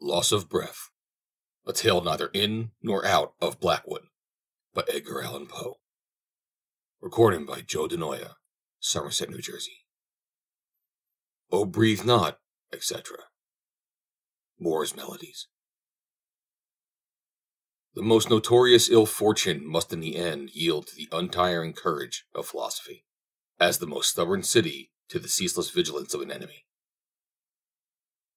Loss of Breath, a tale neither in nor out of Blackwood, by Edgar Allan Poe. Recorded by DeNoia, Somerset, New Jersey. Oh, breathe not, etc. Moore's Melodies. The most notorious ill fortune must in the end yield to the untiring courage of philosophy, as the most stubborn city to the ceaseless vigilance of an enemy.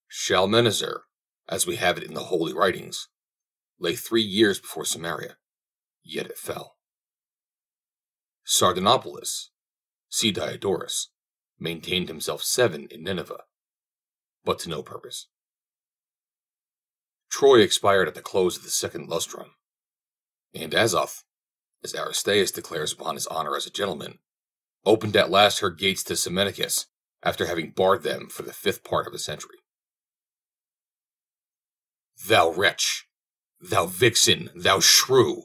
Shalmaneser, as we have it in the holy writings, lay 3 years before Samaria, yet it fell. Sardanapalus, see Diodorus, maintained himself 7 in Nineveh, but to no purpose. Troy expired at the close of the second lustrum, and Azoth, as Aristeas declares upon his honor as a gentleman, opened at last her gates to Semenicus after having barred them for the 5th part of a century. "Thou wretch, thou vixen, thou shrew,"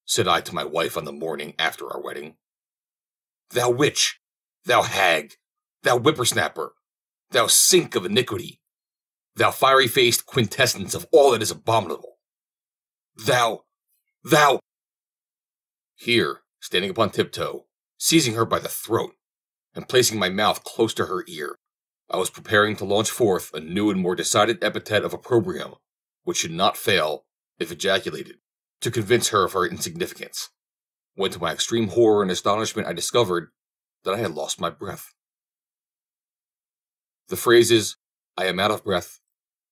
said I to my wife on the morning after our wedding. "Thou witch, thou hag, thou whippersnapper, thou sink of iniquity, thou fiery-faced quintessence of all that is abominable. Thou... Here, standing upon tiptoe, seizing her by the throat, and placing my mouth close to her ear, I was preparing to launch forth a new and more decided epithet of opprobrium, which should not fail, if ejaculated, to convince her of her insignificance, when to my extreme horror and astonishment I discovered that I had lost my breath. The phrases, "I am out of breath,"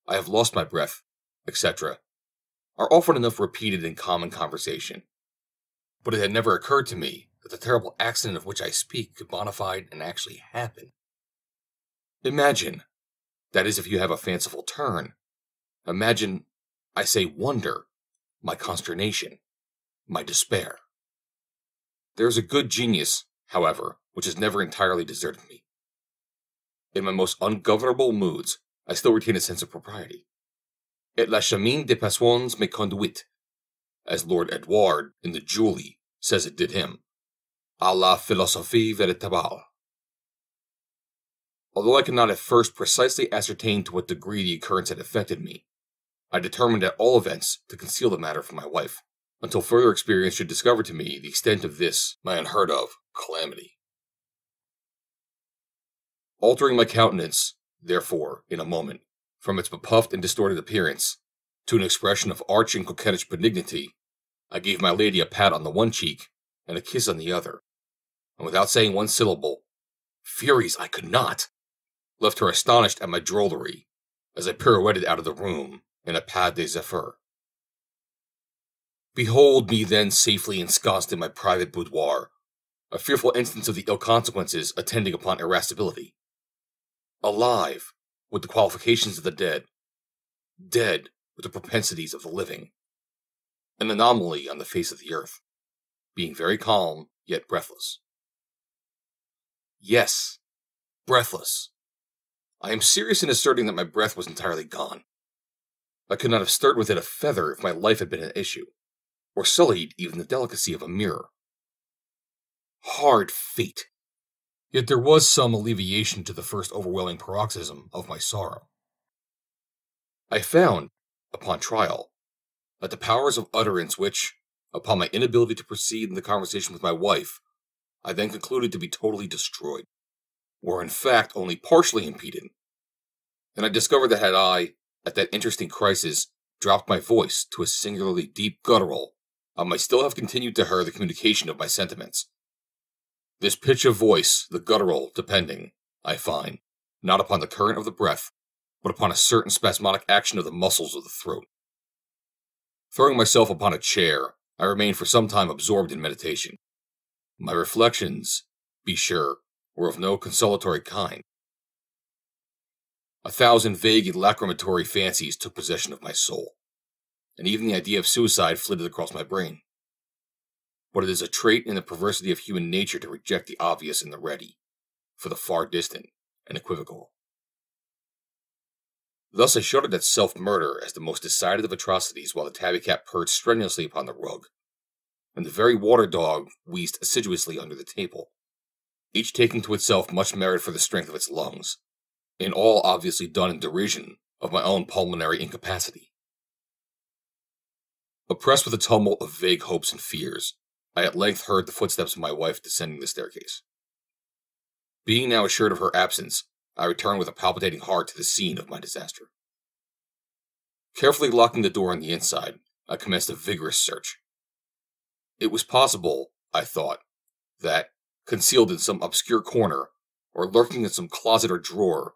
"I have lost my breath," etc., are often enough repeated in common conversation, but it had never occurred to me that the terrible accident of which I speak could bona fide and actually happen. Imagine, that is if you have a fanciful turn, imagine, I say wonder, my consternation, my despair. There is a good genius, however, which has never entirely deserted me. In my most ungovernable moods, I still retain a sense of propriety. Et la chemin des passions me conduit, as Lord Edouard in the Julie says it did him, à la philosophie véritable. Although I could not at first precisely ascertain to what degree the occurrence had affected me, I determined at all events to conceal the matter from my wife, until further experience should discover to me the extent of this, my unheard-of, calamity. Altering my countenance, therefore, in a moment, from its bepuffed and distorted appearance, to an expression of arch and coquettish benignity, I gave my lady a pat on the one cheek, and a kiss on the other, and without saying one syllable, furies I could not, left her astonished at my drollery, as I pirouetted out of the room in a pas de zephyr. Behold me then safely ensconced in my private boudoir, a fearful instance of the ill consequences attending upon irascibility. Alive, with the qualifications of the dead, dead with the propensities of the living, an anomaly on the face of the earth, being very calm, yet breathless. Yes, breathless. I am serious in asserting that my breath was entirely gone. I could not have stirred with it a feather if my life had been at issue, or sullied even the delicacy of a mirror. Hard fate! Yet there was some alleviation to the first overwhelming paroxysm of my sorrow. I found, upon trial, that the powers of utterance which, upon my inability to proceed in the conversation with my wife, I then concluded to be totally destroyed, were in fact only partially impeded, and I discovered that had I, at that interesting crisis, dropped my voice to a singularly deep guttural, I might still have continued to her the communication of my sentiments. This pitch of voice, the guttural, depending, I find, not upon the current of the breath, but upon a certain spasmodic action of the muscles of the throat. Throwing myself upon a chair, I remained for some time absorbed in meditation. My reflections, be sure, were of no consolatory kind. 1,000 vague and lachrymatory fancies took possession of my soul, and even the idea of suicide flitted across my brain. But it is a trait in the perversity of human nature to reject the obvious and the ready, for the far distant and equivocal. Thus I shuddered at self-murder as the most decided of atrocities while the tabby-cat purred strenuously upon the rug, and the very water-dog wheezed assiduously under the table, each taking to itself much merit for the strength of its lungs, and all obviously done in derision of my own pulmonary incapacity. Oppressed with a tumult of vague hopes and fears, I at length heard the footsteps of my wife descending the staircase. Being now assured of her absence, I returned with a palpitating heart to the scene of my disaster. Carefully locking the door on the inside, I commenced a vigorous search. It was possible, I thought, that, concealed in some obscure corner, or lurking in some closet or drawer,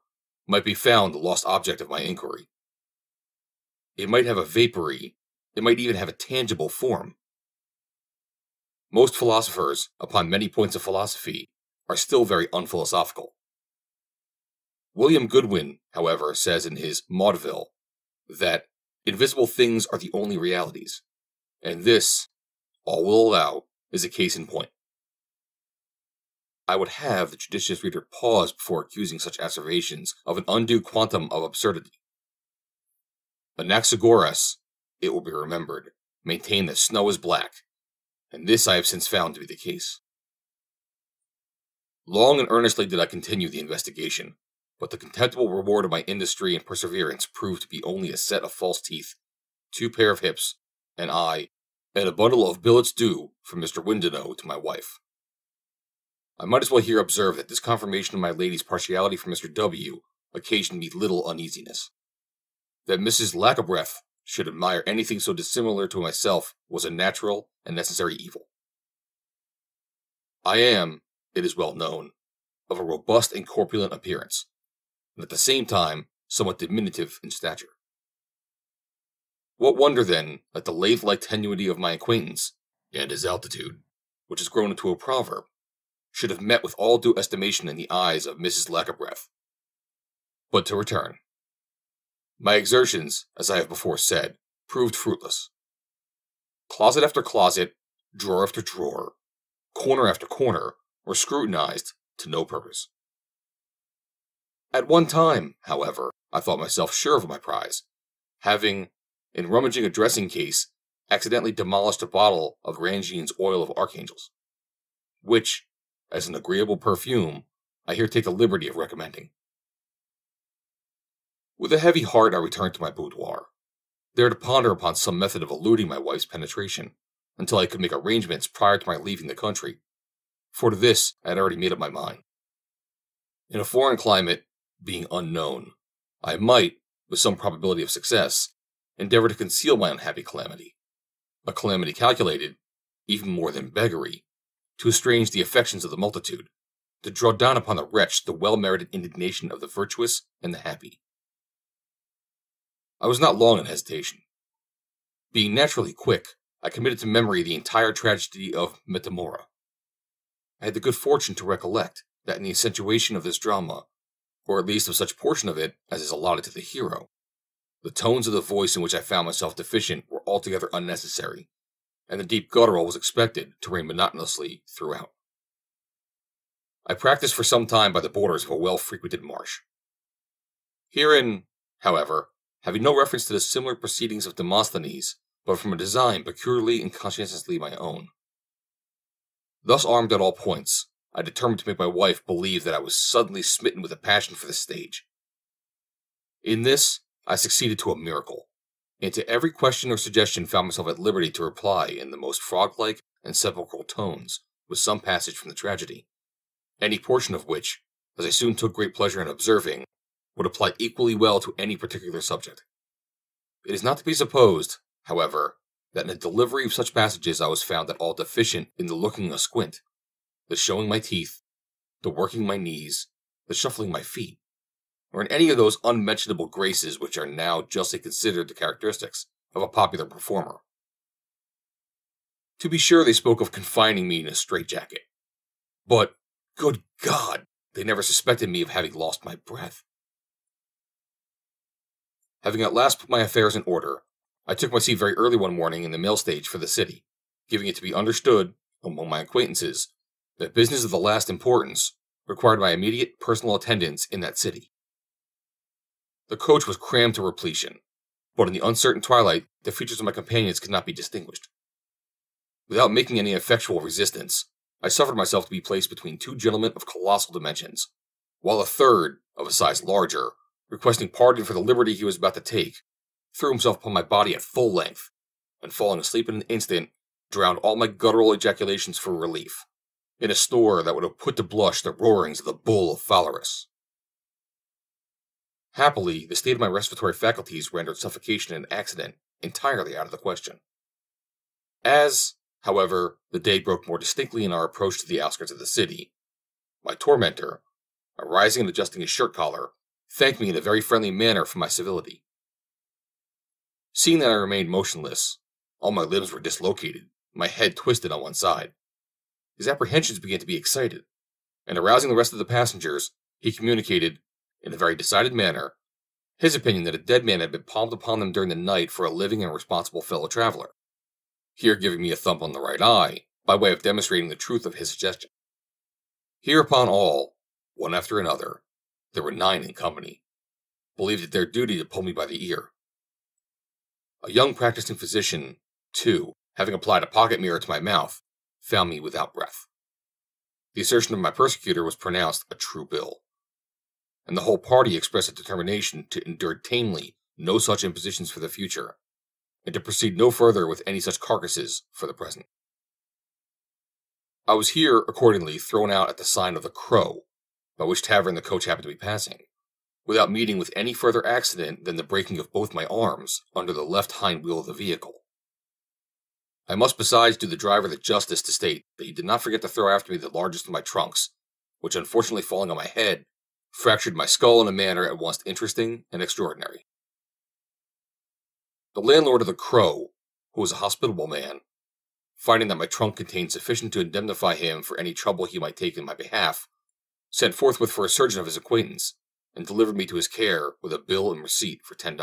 might be found the lost object of my inquiry. It might have a vapory, it might even have a tangible form. Most philosophers, upon many points of philosophy, are still very unphilosophical. William Goodwin, however, says in his Maudeville that invisible things are the only realities, and this, all will allow, is a case in point. I would have the judicious reader pause before accusing such asseverations of an undue quantum of absurdity. Anaxagoras, it will be remembered, maintained that snow is black, and this I have since found to be the case. Long and earnestly did I continue the investigation, but the contemptible reward of my industry and perseverance proved to be only a set of false teeth, 2 pair of hips, an eye, and a bundle of billets due from Mr. Windenow to my wife. I might as well here observe that this confirmation of my lady's partiality for Mr. W. occasioned me little uneasiness. That Mrs. Lackabreath should admire anything so dissimilar to myself was a natural and necessary evil. I am, it is well known, of a robust and corpulent appearance, and at the same time somewhat diminutive in stature. What wonder, then, that the lathe-like tenuity of my acquaintance, and his altitude, which has grown into a proverb, should have met with all due estimation in the eyes of Mrs. Lackabreath. But to return. My exertions, as I have before said, proved fruitless. Closet after closet, drawer after drawer, corner after corner, were scrutinized to no purpose. At one time, however, I thought myself sure of my prize, having, in rummaging a dressing case, accidentally demolished a bottle of Rangine's oil of archangels, which, as an agreeable perfume, I here take the liberty of recommending. With a heavy heart I returned to my boudoir, there to ponder upon some method of eluding my wife's penetration, until I could make arrangements prior to my leaving the country, for to this I had already made up my mind. In a foreign climate, being unknown, I might, with some probability of success, endeavor to conceal my unhappy calamity, a calamity calculated, even more than beggary, to estrange the affections of the multitude, to draw down upon the wretch the well-merited indignation of the virtuous and the happy. I was not long in hesitation. Being naturally quick, I committed to memory the entire tragedy of Metamora. I had the good fortune to recollect that in the accentuation of this drama, or at least of such portion of it as is allotted to the hero, the tones of the voice in which I found myself deficient were altogether unnecessary, and the deep guttural was expected to reign monotonously throughout. I practiced for some time by the borders of a well-frequented marsh. Herein, however, having no reference to the similar proceedings of Demosthenes, but from a design peculiarly and conscientiously my own. Thus armed at all points, I determined to make my wife believe that I was suddenly smitten with a passion for the stage. In this, I succeeded to a miracle, and to every question or suggestion found myself at liberty to reply in the most frog-like and sepulchral tones with some passage from the tragedy, any portion of which, as I soon took great pleasure in observing, would apply equally well to any particular subject. It is not to be supposed, however, that in the delivery of such passages I was found at all deficient in the looking asquint, the showing my teeth, the working my knees, the shuffling my feet, or in any of those unmentionable graces which are now justly considered the characteristics of a popular performer. To be sure, they spoke of confining me in a straitjacket, but, good God, they never suspected me of having lost my breath. Having at last put my affairs in order, I took my seat very early one morning in the mail stage for the city, giving it to be understood, among my acquaintances, that business of the last importance required my immediate personal attendance in that city. The coach was crammed to repletion, but in the uncertain twilight the features of my companions could not be distinguished. Without making any effectual resistance, I suffered myself to be placed between 2 gentlemen of colossal dimensions, while a third, of a size larger, requesting pardon for the liberty he was about to take, threw himself upon my body at full length, and falling asleep in an instant, drowned all my guttural ejaculations for relief, in a snore that would have put to blush the roarings of the bull of Phalaris. Happily, the state of my respiratory faculties rendered suffocation and accident entirely out of the question. As, however, the day broke more distinctly in our approach to the outskirts of the city, my tormentor, arising and adjusting his shirt collar, thanked me in a very friendly manner for my civility. Seeing that I remained motionless, all my limbs were dislocated, my head twisted on one side, his apprehensions began to be excited, and arousing the rest of the passengers, he communicated, in a very decided manner, his opinion that a dead man had been palmed upon them during the night for a living and responsible fellow traveler, here giving me a thump on the right eye, by way of demonstrating the truth of his suggestion. Hereupon all, one after another, there were 9 in company, believed it their duty to pull me by the ear. A young practicing physician, too, having applied a pocket mirror to my mouth, found me without breath. The assertion of my persecutor was pronounced a true bill, and the whole party expressed a determination to endure tamely no such impositions for the future, and to proceed no further with any such carcasses for the present. I was here, accordingly, thrown out at the sign of the Crow, by which tavern the coach happened to be passing, without meeting with any further accident than the breaking of both my arms under the left hind wheel of the vehicle. I must besides do the driver the justice to state that he did not forget to throw after me the largest of my trunks, which, unfortunately falling on my head, fractured my skull in a manner at once interesting and extraordinary. The landlord of the Crow, who was a hospitable man, finding that my trunk contained sufficient to indemnify him for any trouble he might take in my behalf, sent forthwith for a surgeon of his acquaintance, and delivered me to his care with a bill and receipt for $10.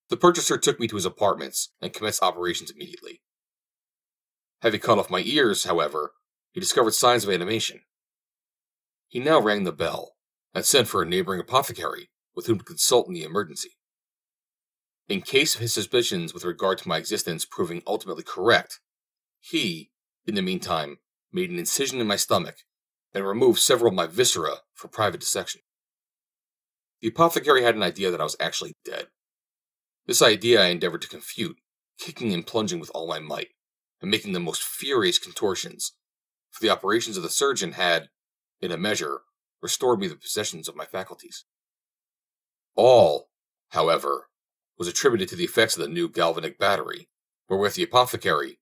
The purchaser took me to his apartments and commenced operations immediately. Having cut off my ears, however, he discovered signs of animation. He now rang the bell, and sent for a neighboring apothecary with whom to consult in the emergency. In case of his suspicions with regard to my existence proving ultimately correct, he, in the meantime, made an incision in my stomach, and removed several of my viscera for private dissection. The apothecary had an idea that I was actually dead. This idea I endeavored to confute, kicking and plunging with all my might, and making the most furious contortions, for the operations of the surgeon had, in a measure, restored me the possessions of my faculties. All, however, was attributed to the effects of the new galvanic battery, wherewith the apothecary,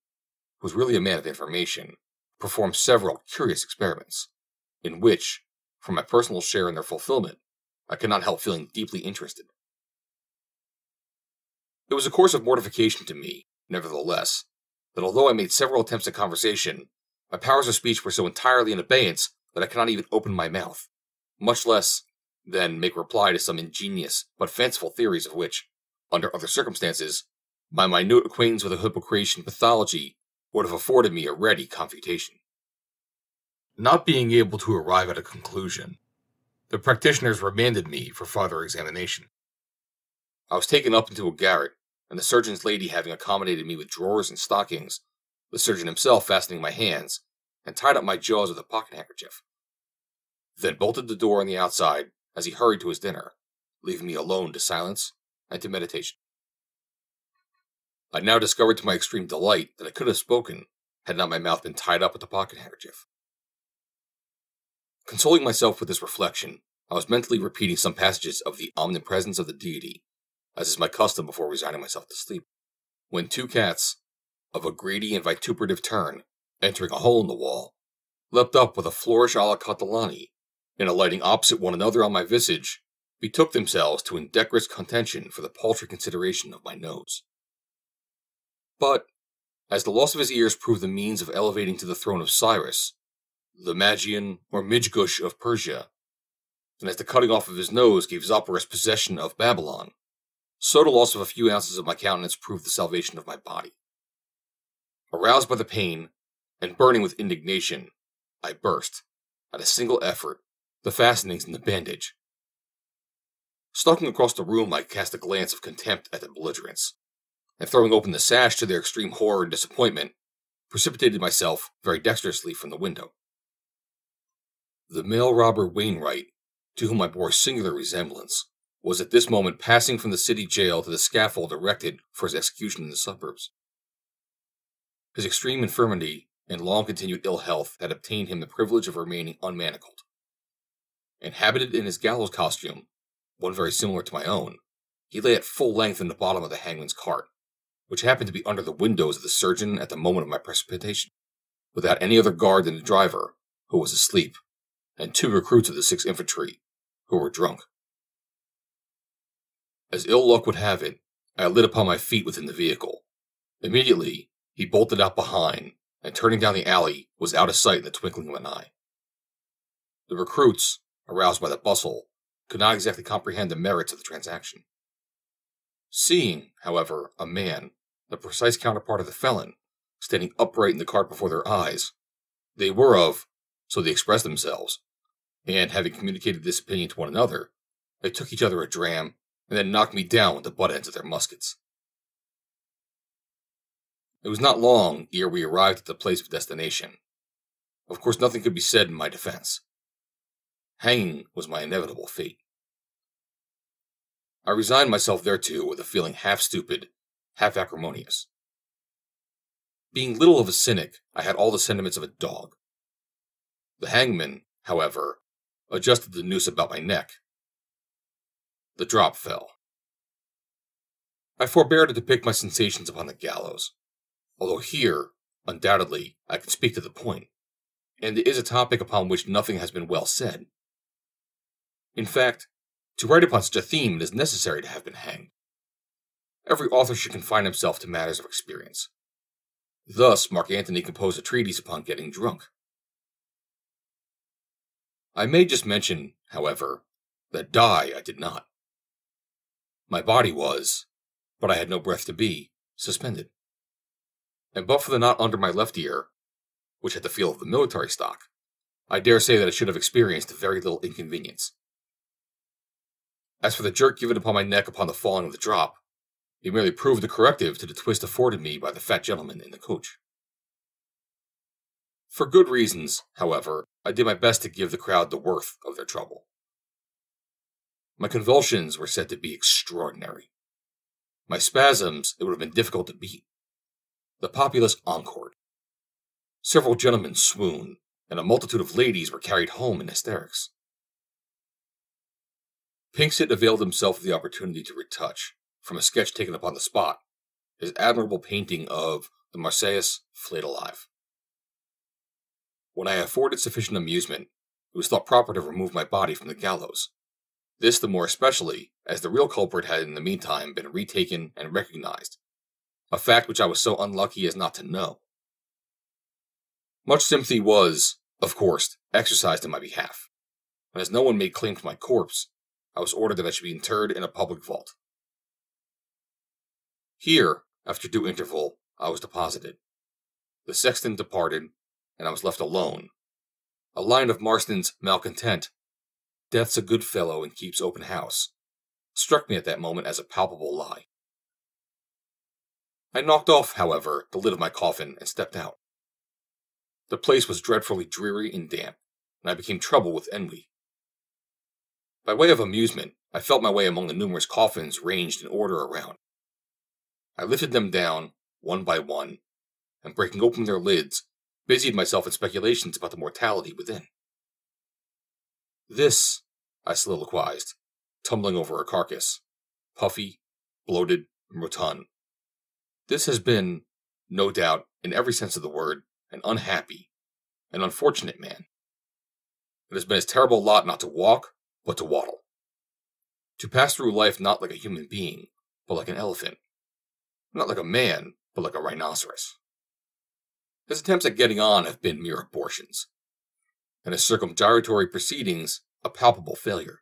who was really a man of information, performed several curious experiments, in which, from my personal share in their fulfillment, I could not help feeling deeply interested. It was a course of mortification to me, nevertheless, that although I made several attempts at conversation, my powers of speech were so entirely in abeyance that I could not even open my mouth, much less than make reply to some ingenious but fanciful theories of which, under other circumstances, my minute acquaintance with the Hippocratean pathology would have afforded me a ready confutation. Not being able to arrive at a conclusion, the practitioners remanded me for further examination. I was taken up into a garret, and the surgeon's lady having accommodated me with drawers and stockings, the surgeon himself fastening my hands, and tied up my jaws with a pocket handkerchief, then bolted the door on the outside as he hurried to his dinner, leaving me alone to silence and to meditation. I now discovered to my extreme delight that I could have spoken had not my mouth been tied up with the pocket handkerchief. Consoling myself with this reflection, I was mentally repeating some passages of the omnipresence of the deity, as is my custom before resigning myself to sleep, when 2 cats, of a greedy and vituperative turn, entering a hole in the wall, leapt up with a flourish a la Catalani, and alighting opposite one another on my visage, betook themselves to indecorous contention for the paltry consideration of my nose. But, as the loss of his ears proved the means of elevating to the throne of Cyrus, the Magian or Mijgush of Persia, and as the cutting off of his nose gave Zopyrus possession of Babylon, so the loss of a few ounces of my countenance proved the salvation of my body. Aroused by the pain, and burning with indignation, I burst, at a single effort, the fastenings in the bandage. Stalking across the room, I cast a glance of contempt at the belligerents, and throwing open the sash to their extreme horror and disappointment, precipitated myself very dexterously from the window. The mail robber Wainwright, to whom I bore singular resemblance, was at this moment passing from the city jail to the scaffold erected for his execution in the suburbs. His extreme infirmity and long-continued ill health had obtained him the privilege of remaining unmanacled. And habited in his gallows costume, one very similar to my own, he lay at full length in the bottom of the hangman's cart, which happened to be under the windows of the surgeon at the moment of my precipitation, without any other guard than the driver, who was asleep, and 2 recruits of the 6th Infantry, who were drunk. As ill luck would have it, I lit upon my feet within the vehicle. Immediately, he bolted out behind, and turning down the alley, was out of sight in the twinkling of an eye. The recruits, aroused by the bustle, could not exactly comprehend the merits of the transaction. Seeing, however, a man, the precise counterpart of the felon, standing upright in the cart before their eyes, they were of, so they expressed themselves, and having communicated this opinion to one another, they took each other a dram, and then knocked me down with the butt ends of their muskets. It was not long ere we arrived at the place of destination. Of course, nothing could be said in my defense. Hanging was my inevitable fate. I resigned myself thereto with a feeling half stupid, half acrimonious. Being little of a cynic, I had all the sentiments of a dog. The hangman, however, adjusted the noose about my neck. The drop fell. I forbear to depict my sensations upon the gallows, although here, undoubtedly, I can speak to the point, and it is a topic upon which nothing has been well said. In fact, to write upon such a theme it is necessary to have been hanged. Every author should confine himself to matters of experience. Thus, Mark Antony composed a treatise upon getting drunk. I may just mention, however, that die I did not. My body was, but I had no breath to be, suspended. And but for the knot under my left ear, which had the feel of the military stock, I dare say that I should have experienced very little inconvenience. As for the jerk given upon my neck upon the falling of the drop, it merely proved the corrective to the twist afforded me by the fat gentleman in the coach. For good reasons, however, I did my best to give the crowd the worth of their trouble. My convulsions were said to be extraordinary. My spasms it would have been difficult to beat. The populace encored. Several gentlemen swooned, and a multitude of ladies were carried home in hysterics. Pinksit availed himself of the opportunity to retouch, from a sketch taken upon the spot, his admirable painting of the Marseillaise flayed alive. When I afforded sufficient amusement, it was thought proper to remove my body from the gallows. This the more especially, as the real culprit had in the meantime been retaken and recognized, a fact which I was so unlucky as not to know. Much sympathy was, of course, exercised in my behalf, and as no one made claim to my corpse, I was ordered that I should be interred in a public vault. Here, after due interval, I was deposited. The sexton departed, and I was left alone. A line of Marston's Malcontent, "Death's a good fellow and keeps open house," struck me at that moment as a palpable lie. I knocked off, however, the lid of my coffin and stepped out. The place was dreadfully dreary and damp, and I became troubled with ennui. By way of amusement, I felt my way among the numerous coffins ranged in order around. I lifted them down, one by one, and breaking open their lids, busied myself in speculations about the mortality within. This, I soliloquized, tumbling over a carcass, puffy, bloated, and rotund. This has been, no doubt, in every sense of the word, an unhappy, an unfortunate man. It has been his terrible lot not to walk, but to waddle. To pass through life not like a human being, but like an elephant. Not like a man, but like a rhinoceros. His attempts at getting on have been mere abortions, and his circumgyratory proceedings a palpable failure.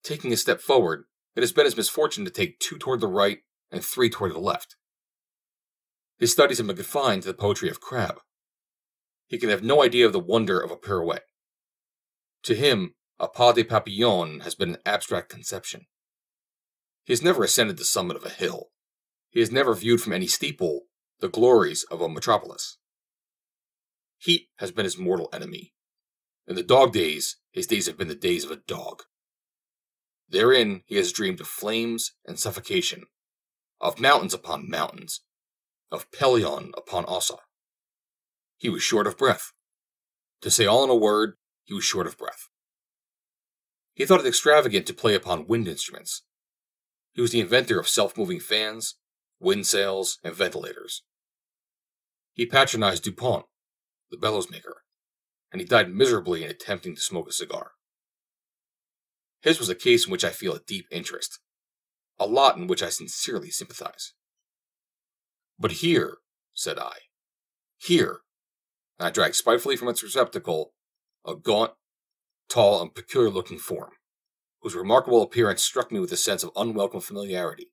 Taking a step forward, it has been his misfortune to take 2 toward the right and 3 toward the left. His studies have been confined to the poetry of Crabbe. He can have no idea of the wonder of a pirouette. To him, a pas de papillon has been an abstract conception. He has never ascended the summit of a hill. He has never viewed from any steeple the glories of a metropolis. Heat has been his mortal enemy. In the dog days, his days have been the days of a dog. Therein he has dreamed of flames and suffocation, of mountains upon mountains, of Pelion upon Ossa. He was short of breath. To say all in a word, he was short of breath. He thought it extravagant to play upon wind instruments. He was the inventor of self-moving fans, wind sails, and ventilators. He patronized DuPont, the bellows maker, and he died miserably in attempting to smoke a cigar. His was a case in which I feel a deep interest, a lot in which I sincerely sympathize. But here, said I, here, and I dragged spitefully from its receptacle a gaunt, tall, and peculiar-looking form, whose remarkable appearance struck me with a sense of unwelcome familiarity.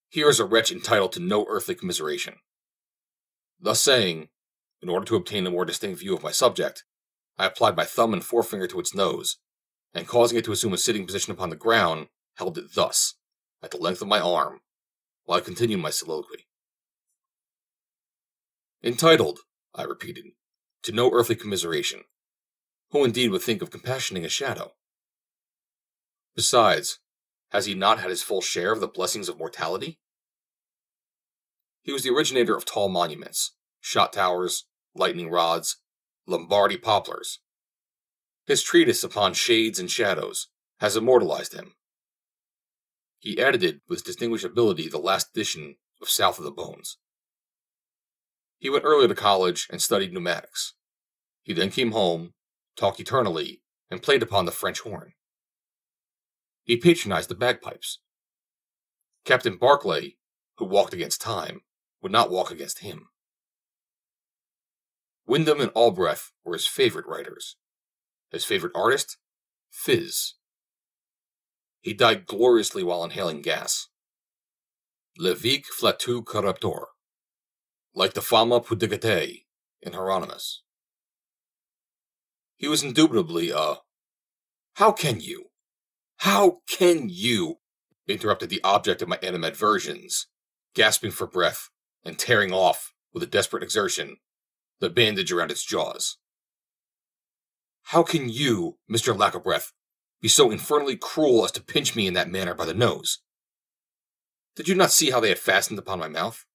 Here is a wretch entitled to no earthly commiseration. Thus saying, in order to obtain a more distinct view of my subject, I applied my thumb and forefinger to its nose, and causing it to assume a sitting position upon the ground, held it thus, at the length of my arm, while I continued my soliloquy. Entitled, I repeated, to no earthly commiseration. Who indeed would think of compassioning a shadow? Besides, has he not had his full share of the blessings of mortality? He was the originator of tall monuments, shot towers, lightning rods, Lombardy poplars. His treatise upon shades and shadows has immortalized him. He edited with distinguished ability the last edition of South of the Bones. He went early to college and studied pneumatics. He then came home, talked eternally, and played upon the French horn. He patronized the bagpipes. Captain Barclay, who walked against time, would not walk against him. Wyndham and Albrecht were his favorite writers. His favorite artist? Fizz. He died gloriously while inhaling gas. Levique flatu corruptor, like the fama pudicate in Hieronymus. He was indubitably a... How can you, interrupted the object of my animadversions, gasping for breath and tearing off, with a desperate exertion, the bandage around its jaws. How can you, Mr. Lack-a-Breath, be so infernally cruel as to pinch me in that manner by the nose? Did you not see how they had fastened upon my mouth?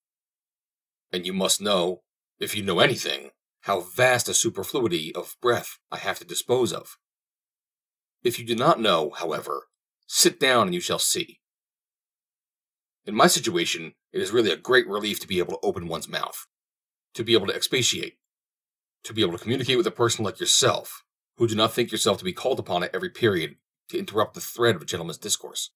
And you must know, if you know anything, how vast a superfluity of breath I have to dispose of. If you do not know, however, sit down and you shall see. In my situation, it is really a great relief to be able to open one's mouth, to be able to expatiate, to be able to communicate with a person like yourself, who do not think yourself to be called upon at every period to interrupt the thread of a gentleman's discourse.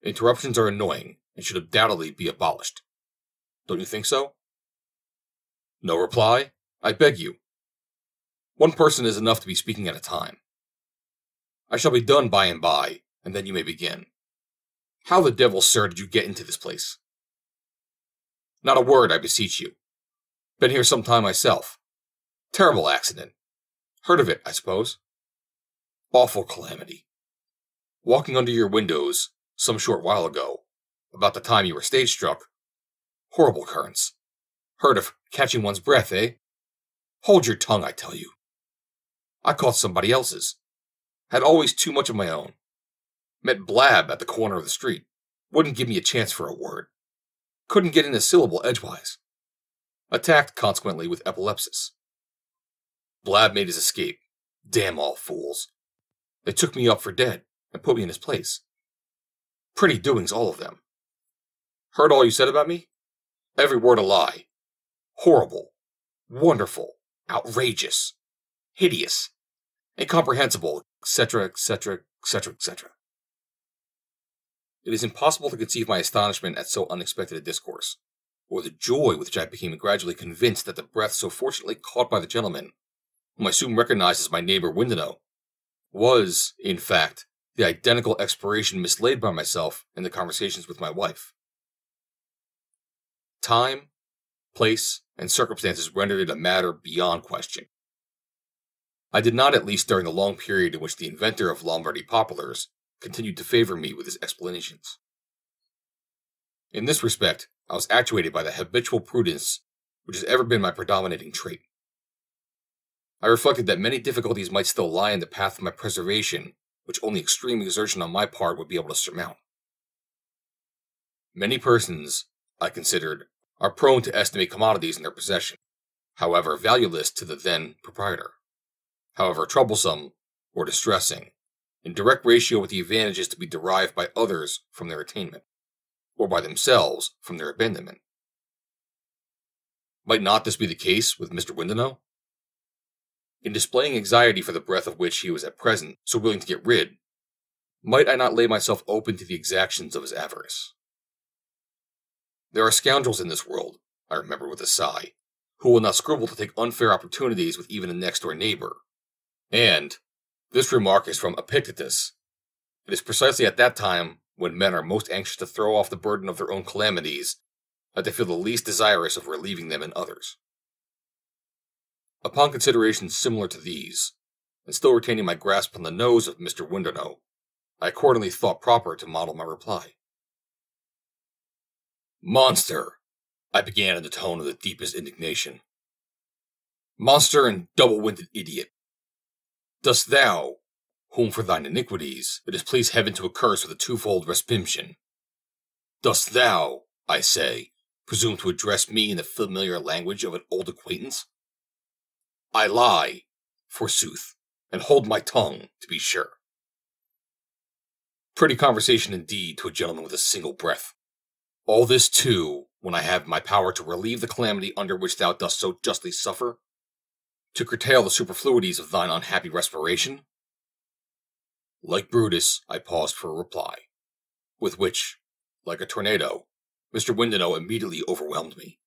Interruptions are annoying, and should undoubtedly be abolished. Don't you think so? No reply? I beg you. One person is enough to be speaking at a time. I shall be done by and by, and then you may begin. How the devil, sir, did you get into this place? Not a word, I beseech you. Been here some time myself. Terrible accident. Heard of it, I suppose? Awful calamity. Walking under your windows, some short while ago, about the time you were stage-struck. Horrible occurrence. Heard of catching one's breath, eh? Hold your tongue, I tell you. I caught somebody else's. Had always too much of my own. Met Blab at the corner of the street. Wouldn't give me a chance for a word. Couldn't get in a syllable edgewise. Attacked, consequently, with epilepsis. Blab made his escape. Damn all fools. They took me up for dead, and put me in his place. Pretty doings, all of them. Heard all you said about me? Every word a lie. Horrible. Wonderful. Outrageous. Hideous. Incomprehensible, etc., etc., etc., etc. It is impossible to conceive my astonishment at so unexpected a discourse, or the joy with which I became gradually convinced that the breath so fortunately caught by the gentleman, whom I soon recognized as my neighbor Windano, was, in fact, the identical expiration mislaid by myself in the conversations with my wife. Time, place, and circumstances rendered it a matter beyond question. I did not, at least during the long period in which the inventor of Lombardy poplars continued to favor me with his explanations. In this respect, I was actuated by the habitual prudence which has ever been my predominating trait. I reflected that many difficulties might still lie in the path of my preservation, which only extreme exertion on my part would be able to surmount. Many persons, I considered, are prone to estimate commodities in their possession, however valueless to the then proprietor, however troublesome or distressing, in direct ratio with the advantages to be derived by others from their attainment, or by themselves from their abandonment. Might not this be the case with Mr. Windenow? In displaying anxiety for the breath of which he was at present so willing to get rid, might I not lay myself open to the exactions of his avarice? There are scoundrels in this world, I remember with a sigh, who will not scruple to take unfair opportunities with even a next-door neighbor. And this remark is from Epictetus. It is precisely at that time, when men are most anxious to throw off the burden of their own calamities, that they feel the least desirous of relieving them in others. Upon considerations similar to these, and still retaining my grasp on the nose of Mr. Windenow, I accordingly thought proper to model my reply. "Monster," I began in the tone of the deepest indignation. "Monster and double-winded idiot! Dost thou, whom for thine iniquities it has pleased heaven to accurse with a twofold respimption, dost thou, I say, presume to address me in the familiar language of an old acquaintance? I lie, forsooth, and hold my tongue, to be sure." Pretty conversation indeed to a gentleman with a single breath. All this, too, when I have my power to relieve the calamity under which thou dost so justly suffer? To curtail the superfluities of thine unhappy respiration? Like Brutus, I paused for a reply, with which, like a tornado, Mr. Windenow immediately overwhelmed me.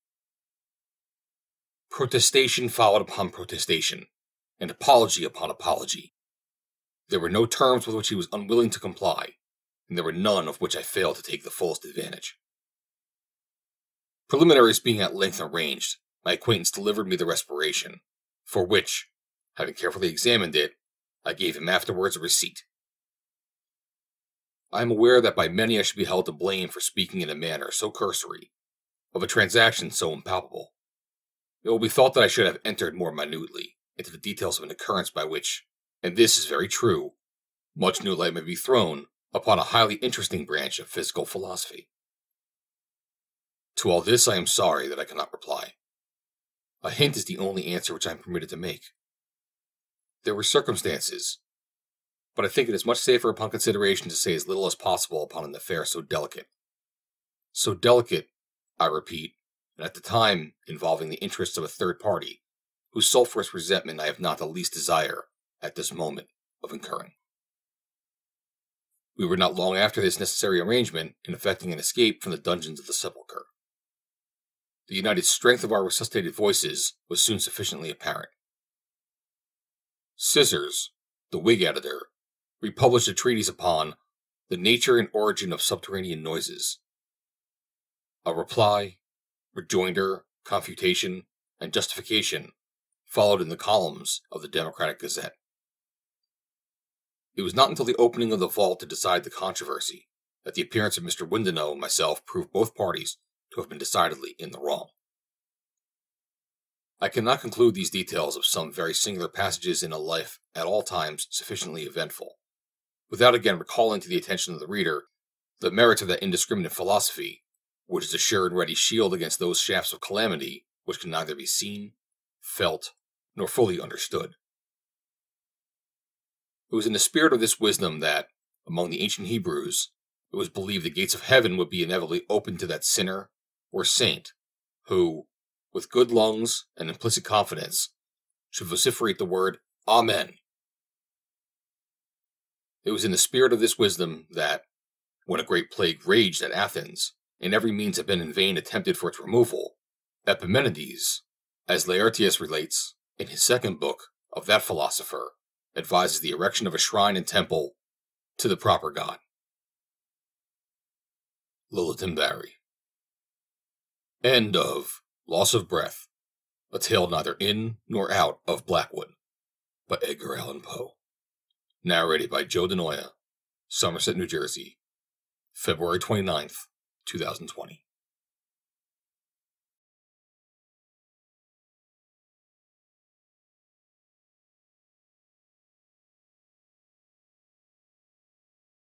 Protestation followed upon protestation, and apology upon apology. There were no terms with which he was unwilling to comply, and there were none of which I failed to take the fullest advantage. Preliminaries being at length arranged, my acquaintance delivered me the respiration, for which, having carefully examined it, I gave him afterwards a receipt. I am aware that by many I should be held to blame for speaking in a manner so cursory, of a transaction so impalpable. It will be thought that I should have entered more minutely into the details of an occurrence by which, and this is very true, much new light may be thrown upon a highly interesting branch of physical philosophy. To all this I am sorry that I cannot reply. A hint is the only answer which I am permitted to make. There were circumstances, but I think it is much safer upon consideration to say as little as possible upon an affair so delicate. So delicate, I repeat, and at the time involving the interests of a third party, whose sulphurous resentment I have not the least desire, at this moment, of incurring. We were not long after this necessary arrangement in effecting an escape from the dungeons of the sepulchre. The united strength of our resuscitated voices was soon sufficiently apparent. Scissors, the Whig editor, republished a treatise upon the nature and origin of subterranean noises. A reply, rejoinder, confutation, and justification followed in the columns of the Democratic Gazette. It was not until the opening of the vault to decide the controversy that the appearance of Mr. Windenow and myself proved both parties to have been decidedly in the wrong. I cannot conclude these details of some very singular passages in a life at all times sufficiently eventful, without again recalling to the attention of the reader the merits of that indiscriminate philosophy, which is a sure and ready shield against those shafts of calamity which can neither be seen, felt, nor fully understood. It was in the spirit of this wisdom that, among the ancient Hebrews, it was believed the gates of heaven would be inevitably opened to that sinner or saint who, with good lungs and implicit confidence, should vociferate the word Amen. It was in the spirit of this wisdom that, when a great plague raged at Athens, and every means had been in vain attempted for its removal, Epimenides, as Laertius relates in his second book of that philosopher, advises the erection of a shrine and temple to the proper god. Littleton Barry. End of Loss of Breath, a tale neither in nor out of Blackwood, by Edgar Allan Poe. Narrated by DeNoia, Somerset, New Jersey, February 29th, 2020.